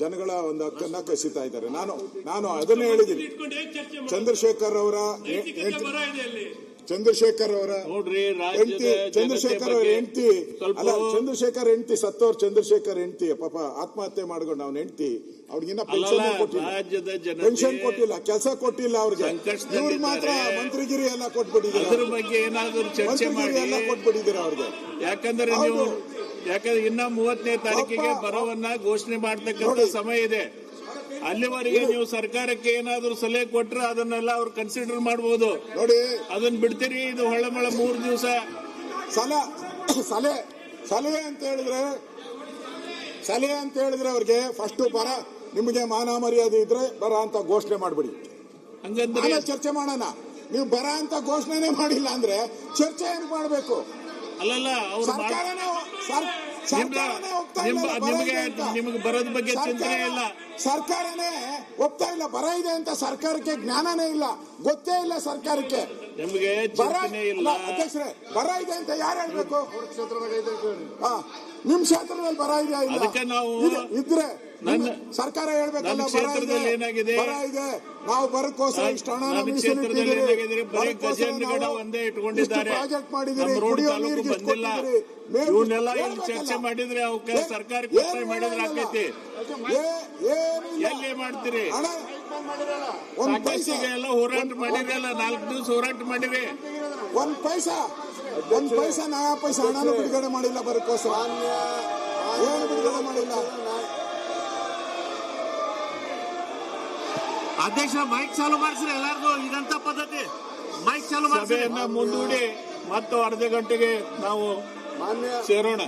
ಜನಗಳ ಒಂದು ಹಕ್ಕನ್ನ ಕಸಿತಾ ಇದ್ದಾರೆ. ನಾನು ಅದನ್ನೇ ಹೇಳಿದ್ದೀನಿ. ಚಂದ್ರಶೇಖರ್ ಅವರ ನೋಡ್ರಿ, ಚಂದ್ರಶೇಖರ್ ಅವ್ರ ಹೆಂಡತಿ ಅಲ್ಲ, ಚಂದ್ರಶೇಖರ್ ಹೆಂಡತಿ ಸತ್ತವ್ರು, ಚಂದ್ರಶೇಖರ್ ಹೆಂಡತಿ ಪಾಪ ಆತ್ಮಹತ್ಯೆ ಮಾಡ್ಕೊಂಡು ಅವ್ನ ಹೆಂಡತಿ ಅವ್ರಿಗಿನ್ನ ಪೆನ್ಷನ್ ಕೊಟ್ಟಿಲ್ಲ, ಕೆಲಸ ಕೊಟ್ಟಿಲ್ಲ ಅವ್ರಿಗೆ. ಇವ್ರಿಗೆ ಮಾತ್ರ ಮಂತ್ರಿಗಿರಿ ಎಲ್ಲ ಕೊಟ್ಬಿಟ್ಟಿದ್ದೀರಾ, ಅದ್ರ ಬಗ್ಗೆ ಏನಾದ್ರು ಚರ್ಚೆ ಮಾಡಿ ಎಲ್ಲ ಕೊಟ್ಬಿಟ್ಟಿದ್ದೀರಾ ಅವ್ರಿಗೆ. ಯಾಕಂದ್ರೆ ಇನ್ನ 30ನೇ ತಾರೀಕಿಗೆ ಬರವನ್ನ ಘೋಷಣೆ ಮಾಡ್ತಕ್ಕಂಥ ಸಮಯ ಇದೆ. ಅಲ್ಲಿವರೆಗೆ ನೀವು ಸರ್ಕಾರಕ್ಕೆ ಏನಾದ್ರು ಸಲಹೆ ಕೊಟ್ರೆ ಅದನ್ನೆಲ್ಲ ಅವ್ರು ಕನ್ಸಿಡರ್ ಮಾಡಬಹುದು. ನೋಡಿ, ಅದನ್ನ ಬಿಡ್ತೀರಿ, ಇದು ಹೊಳೆಮಳ 3 ದಿವಸ ಸಲಹೆ ಅಂತ ಹೇಳಿದ್ರೆ ಅವ್ರಿಗೆ ಫಸ್ಟ್ ಬರ, ನಿಮಗೆ ಮಾನ ಮರ್ಯಾದೆ ಇದ್ರೆ ಬರ ಅಂತ ಘೋಷಣೆ ಮಾಡ್ಬಿಡಿ, ಹಂಗಂದ್ರೆ ಚರ್ಚೆ ಮಾಡೋಣ. ನೀವು ಬರ ಅಂತ ಘೋಷಣೆನೇ ಮಾಡಿಲ್ಲ ಅಂದ್ರೆ ಚರ್ಚೆ ಏನು ಮಾಡಬೇಕು? ಅಲ್ಲಲ್ಲ, ಅವ್ರು ನಿಮಗೆ ಬರೋದ್ ಬಗ್ಗೆ ಚಿಂತನೆ ಇಲ್ಲ. ಸರ್ಕಾರನೇ ಒಪ್ತಾ ಇಲ್ಲ, ಬರ ಇದೆ ಅಂತ ಸರ್ಕಾರಕ್ಕೆ ಜ್ಞಾನನೇ ಇಲ್ಲ, ಗೊತ್ತೇ ಇಲ್ಲ ಸರ್ಕಾರಕ್ಕೆ. ನಿಮಗೆ ಚಿಂತನೆ ಇಲ್ಲ. ಅಧ್ಯಕ್ಷರೇ, ಬರ ಇದೆ ಅಂತ ಯಾರು ಹೇಳ್ಬೇಕು? ನಿಮ್ ಕ್ಷೇತ್ರದಲ್ಲಿ ಬರ ಇದೆಯಾ? ಇಲ್ಲ. ಅದಕ್ಕೆ ನಾವು ಇದ್ರೆ ಸರ್ಕಾರ ಹೇಳ್ಬೇಕಲ್ಲ, ಬರ ಇದೆ, ನಾವು ಬರಕ್ಕೋಸ್ಕರ ಇಷ್ಟು ಹಣ ಒಂದೇ ಇಟ್ಕೊಂಡಿದ್ದಾರೆ, ಪ್ರಾಜೆಕ್ಟ್ ಮಾಡಿದಿರಿ, ಇವನ್ನೆಲ್ಲ ಚರ್ಚೆ ಮಾಡಿದ್ರೆ ಅವಕ್ಕೆ ಸರ್ಕಾರಕ್ಕೆ ಒತ್ತಾಯ ಮಾಡಿದ್ರೆ ಆಕೈತಿ. ಎಲ್ಲಿ ಮಾಡ್ತೀರಿ? ಸಾಕಷ್ಟಿಗೆ ಎಲ್ಲ ಹೋರಾಟ ಮಾಡಿರಲ್ಲ, 4 ದಿವಸ ಹೋರಾಟ ಮಾಡಿರಿ. ಒಂದ್ ಪೈಸಾ ನಯಾ ಪೈಸಾ ಹಣನೂ ಬಿಡುಗಡೆ ಮಾಡಿಲ್ಲ ಬರಕ್ಕೋಸ್ಕರ, ಏನು ಬಿಡುಗಡೆ ಮಾಡಿಲ್ಲ. ಅಧ್ಯಕ್ಷ, ಮೈಕ್ ಚಾಲು ಮಾಡಿಸ್ರಿ ಎಲ್ಲಾರ್ಗು. ಇದಂತ ಪದ್ಧತಿ, ಮೈಕ್ ಚಾಲು ಮಾಡಿ ಸಭೆಯನ್ನ ಮುಂದೂಡಿ ಮತ್ತು ಅರ್ಧ ಗಂಟೆಗೆ ನಾವು ಸೇರೋಣ.